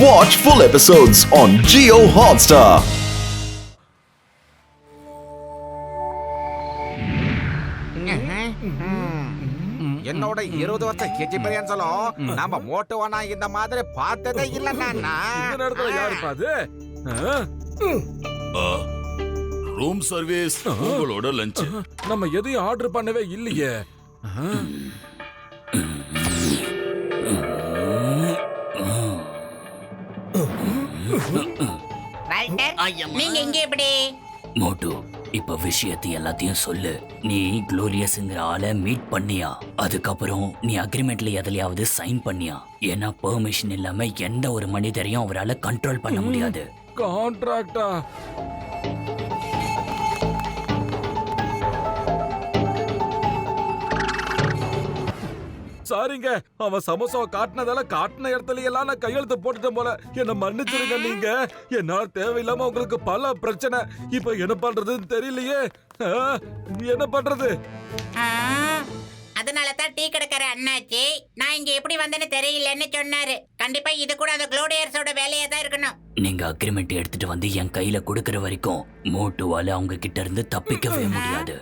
Watch full episodes on Jio Hotstar. என்னோட 20 வருஷம் எக்ஸ்பீரியன்ஸ்ல நாம மோட்டோவனா இந்த மாதிரி பார்த்ததே இல்ல நானா. இந்த நேரத்துல யாரு பாது? ரூம் சர்வீஸ் உங்களோட லஞ்ச். நம்ம எதையும் ஆர்டர் பண்ணவே இல்லையே. நீங்க இங்க எப்படி? மோட்டு, இப்ப விஷயத்தை எல்லாத்தையும் சொல்லு. நீ குளோரியஸ்ங்கிற ஆளை மீட் பண்ணியா? அதுக்கப்புறம் நீ அக்ரிமெண்ட்ல எதுலயாவது சைன் பண்ணியா? ஏன்னா பெர்மிஷன் இல்லாம எந்த ஒரு மனிதரையும் அவரால் கண்ட்ரோல் பண்ண முடியாது. கான்ட்ராக்டா? சாரிங்க, அவன் சமோசாவை காட்டினதால காட்டின இடத்துல எல்லாம் நான் கையெழுத்து போட்டுட்டேன் போல. என்ன மன்னிச்சிருங்க. நீங்க என்னால தேவையில்லாம உங்களுக்கு பல பிரச்சனை. இப்ப என்ன பண்றதுன்னு தெரியலையே. என்ன பண்றது? அதனால தான் டீ கடைக்கார அண்ணாச்சி நான் இங்க எப்படி வந்தேன்னு தெரியலன்னு சொன்னாரு. கண்டிப்பா இது கூட அந்த குளோடியர்ஸோட வேலையா தான் இருக்கணும். நீங்க அக்ரிமெண்ட் எடுத்துட்டு வந்து என் கையில கொடுக்கற வரைக்கும் மோட்டுவால அவங்க கிட்ட இருந்து தப்பிக்கவே முடியாது.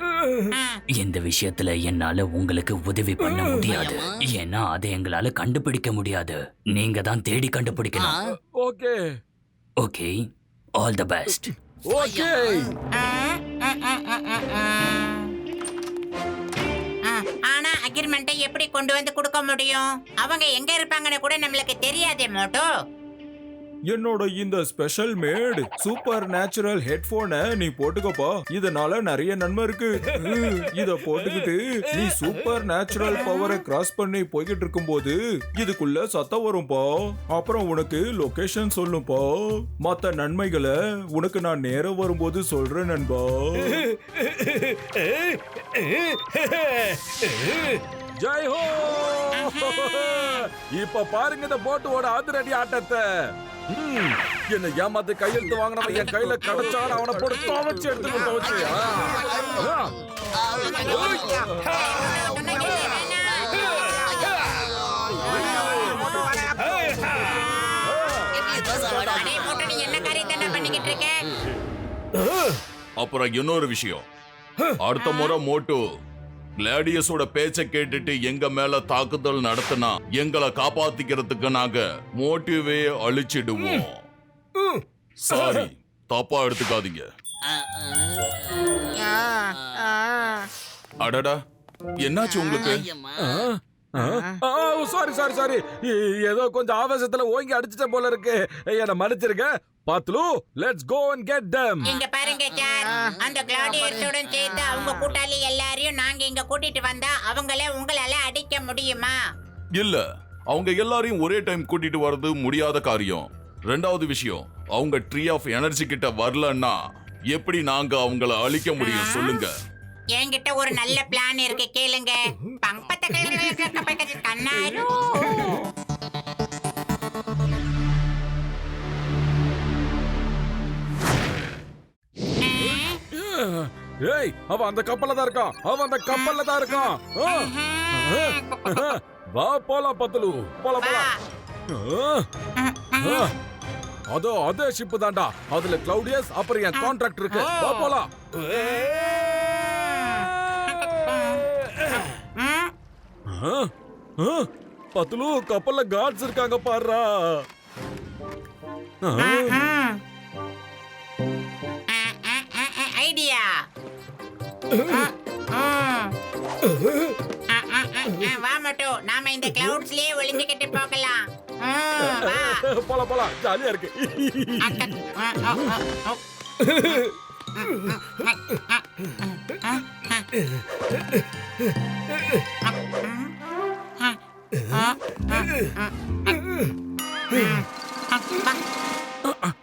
இந்த விஷயத்துல என்னால உங்களுக்கு உதவி பண்ண முடியாது. ஏன்னா அதை எங்களால கண்டுபிடிக்க முடியாது. நீங்க தான் தேடி கண்டுபிடிக்கணும். Okay okay, all the best. Okay. ஆனா அக்ரிமெண்ட்டை எப்படி கொண்டு வந்து கொடுக்க முடியும்? அவங்க எங்க இருப்பாங்கன்னு கூட நம்மளுக்கு தெரியாதே மோட்டோ. என்னோட இந்த ஸ்பெஷல் மேட் சூப்பர் நேச்சுரல் ஹெட்போனை நீ போட்டுக்கப்பா. இதனால நிறைய நன்மை இருக்கு. இத போட்டுக்கிட்டு நீ சூப்பர் நேச்சுரல் பவரை கிராஸ் பண்ணி போய்கிட்டு இருக்கும்போது இதுக்குள்ள சத்தம் வரும்பா. அப்புறம் உனக்கு லொகேஷன் சொல்லும்பா. மத்த நன்மைகளை உனக்கு நான் நேரம் வரும்போது சொல்றேன் நண்பா. ஜெய் ஹோ! இப்ப பாருங்க இந்த போட்டோட அதிரடி ஆட்டத்தை. என்ன ஏமாத்து கையெழுத்து வாங்கினவன் என் கையில கிடைச்சான அவனை போட்டு துவச்சு எடுத்துட்டு துவச்சு. என்ன காரியத்தை பண்ணிக்கிட்டு இருக்க? அப்புறம் இன்னொரு விஷயம், அடுத்த முறை மோட்டு கிளாடியஸோட பேச்ச கேட்டுட்டு எங்க மேல தாக்குதல் நடத்தினா எங்களை காப்பாத்திக்கிறதுக்கு நாங்க மோட்டிவே அழிச்சிடுவோம். சாரி, தப்பா எடுத்துக்காதீங்க. அடடா, என்னாச்சு உங்களுக்கு? சாரி சாரி சாரி, ஏதோ கொஞ்சம் ஆவேசத்துல ஓங்கி அடிச்சிட்ட போல இருக்கு. என்ன மன்னிச்சிருங்க. பாத்துலு, let's go and get them. இங்க பாருங்க சார், அந்த கிளாடியர்ஸோட சேர்த்து அவங்க கூட்டாளி எல்லாரையும் நாங்க இங்க கூட்டிட்டு வந்தா அவங்களே உங்களால அடிக்க முடியுமா? இல்ல, அவங்க எல்லாரையும் ஒரே டைம் கூட்டிட்டு வர்றது முடியாத காரியம். ரெண்டாவது விஷயம், அவங்க ட்ரீ ஆஃப் எனர்ஜி கிட்ட வரலன்னா எப்படி நாங்க அவங்கள அழிக்க முடியும் சொல்லுங்க? என்கிட்ட ஒரு நல்ல பிளான் இருக்கு, கேளுங்க. கண்ணாரு ஏய், அவன் அந்த கப்பல்ல தான் இருக்கான். அவன் அந்த கப்பல்ல தான் இருக்கான். வா போலாம் பத்துலு, போலாம் போலாம். அதோ அதே ஷிப் தான்டா. அதுல கிளவுடியஸ் அப்புறம் என் கான்ட்ராக்ட் இருக்கு. வா போலாம். பத்துலு, கப்பல்ல கார்ட்ஸ் இருக்காங்க பாருடா. ஐடியா. வா மட்டும் நாம இந்த கிளவுட்ஸ்லயே ஒளிஞ்சுக்கிட்டு போகலாம். போலாம் போலாம், ஜாலியா இருக்கு.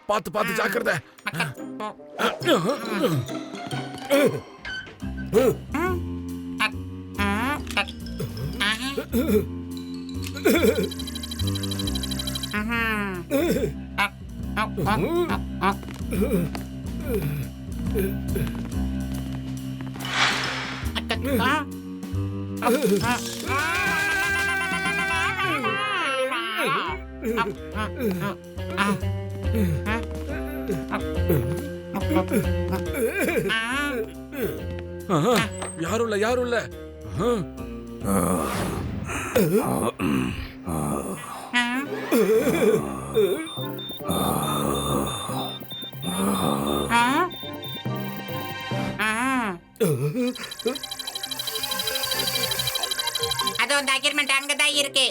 பாத்து பாத்து ஜாக்கிரதை. யாரும் இல்ல யாரும் இல்ல. அது அந்த அக்ரிமெண்ட் அங்கதான் இருக்கு.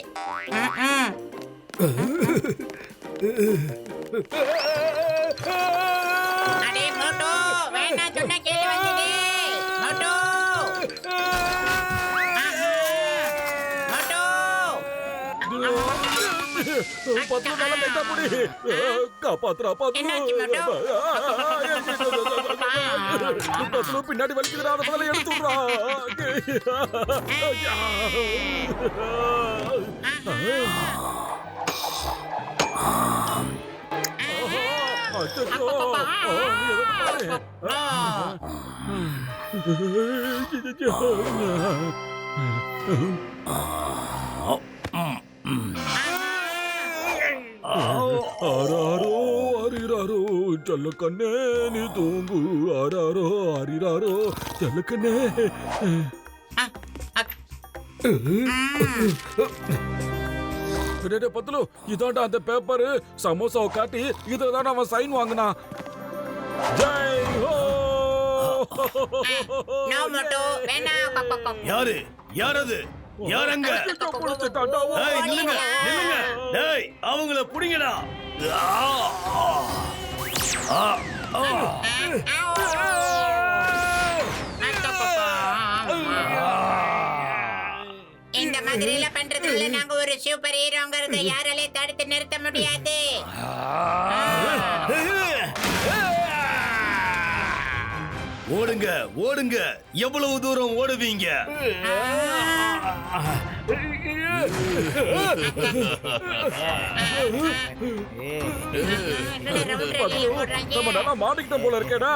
அடே மோட்டு, வேணாம் சொன்னா கேளு வந்துடு. மோட்டு. பின்னாடி வலிக்குதுடா, அதை முதல்ல எடுத்து விடுறா. ஆராரோ ஆரிராரோ ஜல்லக்கண்ணே நீ தூங்கு. ஆராரோ ஆரிராரோ ஜல்லக்கண்ணே. பத்துலு, இதாண்டா அந்த பேப்பரு. சமோசாவை காட்டி இதுதான் அவன் சைன் வாங்கினான். ஜெய் ஹோ. நோ மோட்டு, வேணாம். யாரு யாரது யாரங்க? ஏய், நில்லுங்க நில்லுங்க. டேய், அவங்கள புடிங்கடா. இந்த மாதிரி எல்லாம் பண்றதுல நாங்க ஒரு சூப்பர் ஹீரோங்கிறத யாராலையும் தடுத்து நிறுத்த முடியாது. ஓடுங்க ஓடுங்க, எவ்வளவு தூரம் ஓடுவீங்க? மாட்டிக்கிட்ட போல இருக்கேடா.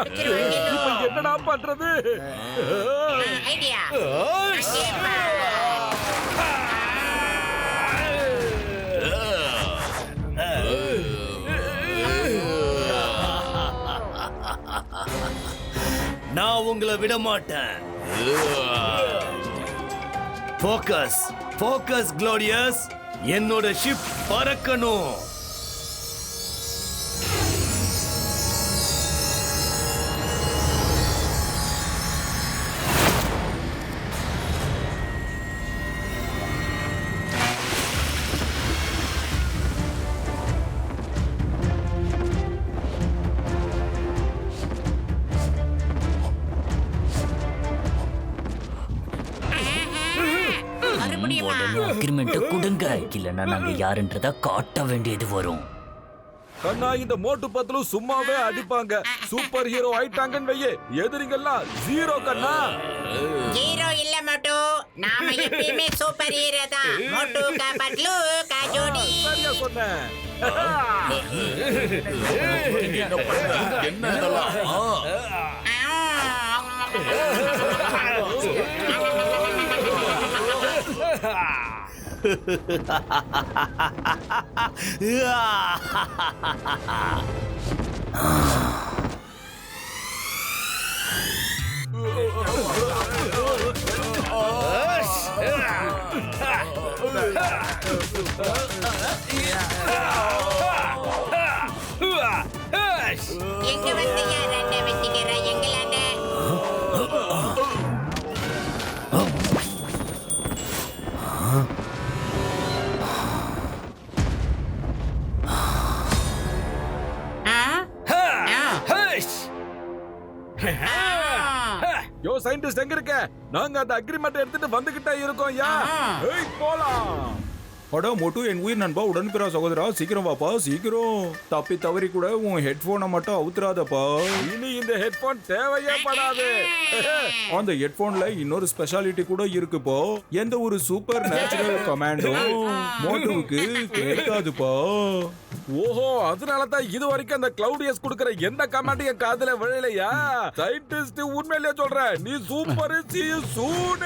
என்னடா பண்றது? ஐடியா. நான் உங்களை விட மாட்டேன். Focus focus glorious. என்னோட ஷிப் பறக்கணும். அக்ரிமெண்ட் கொடுங்க, இல்லன்னா நாங்க யாருன்றத காட்ட வேண்டியது வரும். கண்ணா, இந்த மோட்டு பத்தலு சும்மாவே அடிப்பாங்க. சூப்பர் ஹீரோ ஆயிட்டாங்கன்னு வையே, எதிரிங்கெல்லாம் ஜீரோ. கண்ணா, ஹீரோ இல்ல மோட்டு, நாம எப்பயுமே சூப்பர் ஹீரோ தான். மோட்டு கா பட்லு கா ஜோடி. சரியா சொன்னேன். என்ன இதெல்லாம்? எங்க வந்து யாராண்ட வச்சுக்கிற எங்களாண்ட? யோ சயின்டிஸ்ட், எங்க இருக்க? நாங்க அந்த அக்ரிமெண்ட் எடுத்துட்டு வந்துகிட்டே இருக்கோம். யா, ஏய் போலாம். அடா மோட்டு, என் உயிர் நண்பா, உடன்பிறா சகோதரா, சீக்கிரம் வாப்பா, சீக்கிரம். தப்பி தவறி கூட உன் ஹெட்போனை மட்டும் அவுத்துறாதப்பா. இனி இந்த ஹெட்போன் தேவையே படாது. அந்த ஹெட்போன்ல இன்னொரு ஸ்பெஷாலிட்டி கூட இருக்குப்பா. எந்த ஒரு சூப்பர் நேச்சுரல் கமாண்டும் மோட்டுவுக்கு கேட்காதுப்பா. ஓஹோ, அதனால தான் இது வரைக்கும் அந்த கிளவுடியஸ் கொடுக்கிற எந்த கமாண்டும் என் காதுல விழலையா? சயின்டிஸ்ட், உண்மையிலேயே சொல்றேன், நீ சூப்பர். See you soon.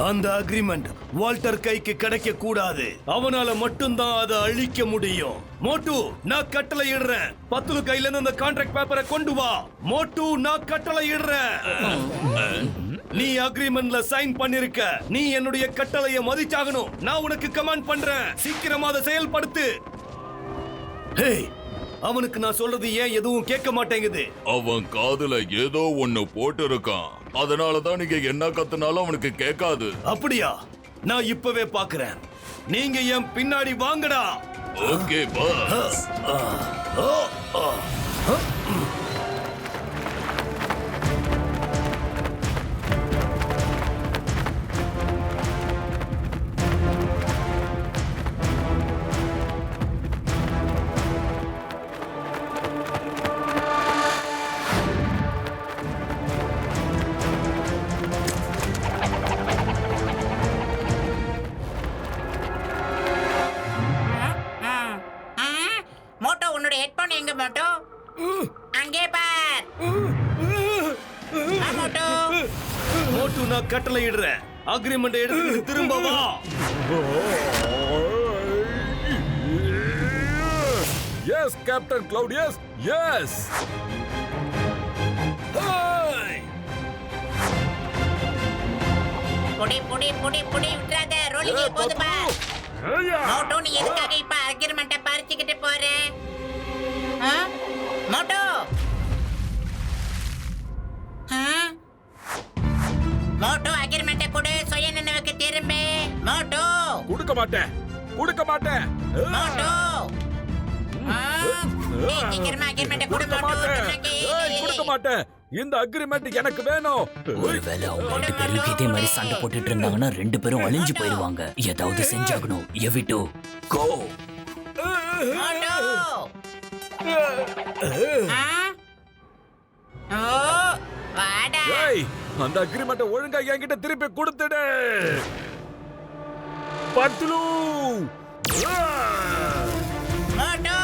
அந்த அக்ரிமெண்ட் வால்டர் கைக்கு கிடைக்க கூடாது. அவனால மட்டும்தான் அதை அழிக்க முடியும். மோட்டு, நான் கட்டளை இடுறேன். பத்துலு கையில இருந்து அந்த கான்ட்ராக்ட் பேப்பரை கொண்டு வா. மோட்டு, நான் கட்டளை இடுறேன். நீ அக்ரிமெண்ட்ல சைன் பண்ணிருக்க. நீ என்னுடைய கட்டளையை மதிச்சாகணும். நான் உனக்கு கமாண்ட் பண்றேன். சீக்கிரமா அதை செயல்படுத்து. ஹே, அவனுக்கு நான் சொல்றது ஏன் எதுவும் கேட்க மாட்டேங்குது? அவன் காதுல ஏதோ ஒண்ணு போட்டு இருக்கான். அதனாலதான் நீங்க என்ன கத்துனாலும் அவனுக்கு கேட்காது. அப்படியா? நான் இப்பவே பாக்குறேன். நீங்க என் பின்னாடி வாங்கடா. Okay boss. மோட்டோ, உன்னோட ஹெட்போன் எங்க மோட்டோ? அங்கே பார். மோட்டோ, மோட்டு, நான் கட்டளை இடுறேன். அக்ரிமெண்ட் எடுத்து திரும்ப வா. Yes captain Claudius, yes. புடி புடி புடி புடி விட்டுறாத. ரோலிங் போது பார். மோட்டோ, நீ எதுக்காக இப்ப அக்ரிமெண்ட்டை பறிச்சுக்கிட்டு போற? மோட்டோ, மோட்டோ, அக்ரிமெண்ட்டை கொடு. சுய நினைவுக்கு திரும்பு. மோட்டோ, கொடுக்க மாட்டேன், கொடுக்க மாட்டேன். மோட்டோ, சீக்கிரமா அக்ரிமெண்ட்டை கொடு. மோட்டோ, கொடுக்க மாட்டேன். இந்த அக்ரிமெண்ட் எனக்கு வேணும். ஒருவேளை அவங்க 2 பேரும் இதே மாதிரி சண்டை போட்டுட்டு இருந்தாங்கன்னா 2 பேரும் அழிஞ்சு போயிருவாங்க. ஏதாவது செஞ்சாகணும். எவிட்டோ கோ. மோட்டோ, வாடா. ஏய், அந்த அக்ரிமெண்ட் ஒழுங்கா என்கிட்ட திருப்பி கொடுத்துடு. பத்லு. மோட்டோ,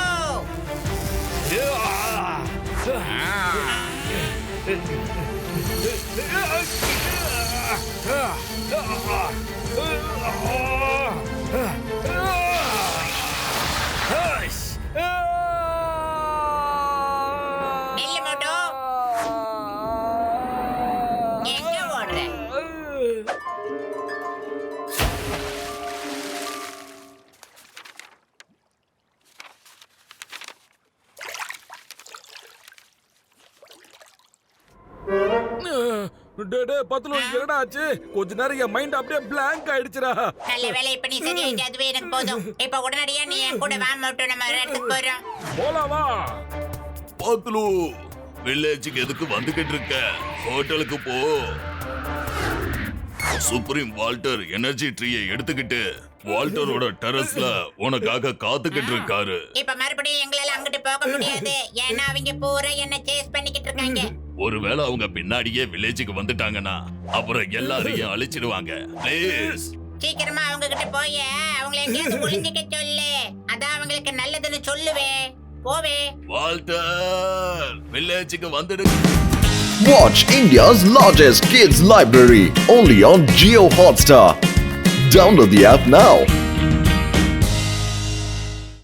நில்லு மோட்டோ. எங்க ஓடுற? பத்லு, என்னடா ஆச்சு? கொஞ்ச நேரம் என் மைண்ட் அப்படியே blank ஆயிடுச்சுடா. நல்ல வேலை, இப்ப நீ சரியாயிட்டு. அதுவே எனக்கு போதும். இப்ப உடனடியா நீ என் கூட வா மோட்டோ. நம்ம ஒரு இடத்துக்கு போறோம். போலாமா? பாத்துலு, வில்லேஜுக்கு எதுக்கு வந்துகிட்டு இருக்க? ஹோட்டலுக்கு போ. சுப்ரீம் வால்டர் எனர்ஜி ட்ரீயை எடுத்துக்கிட்டு வால்டரோட டெரஸ்ல உனக்காக காத்துக்கிட்டு இருக்காரு. இப்ப மறுபடியும் எங்களால அங்கிட்டு போக முடியாது. ஏன்னா அவங்க பூரா என்ன சேஸ் பண்ணிக்கிட்டு இருக்காங்க. ஒருவேளை அவங்க பின்னாடியே வில்லேஜுக்கு வந்துட்டாங்கன்னா அப்புறம் எல்லாரையும் அழிச்சிடுவாங்க. ப்ளீஸ் சீக்கிரமா அவங்க கிட்ட போய் அவங்கள எங்கேயாவது ஒளிஞ்சிக்க சொல்லு. அதான் அவங்களுக்கு நல்லதுன்னு சொல்லுவேன். போவே. வால்டர், வில்லேஜுக்கு வந்துடுங்க. Watch India's largest kids library only on Jio Hotstar. Download the app now.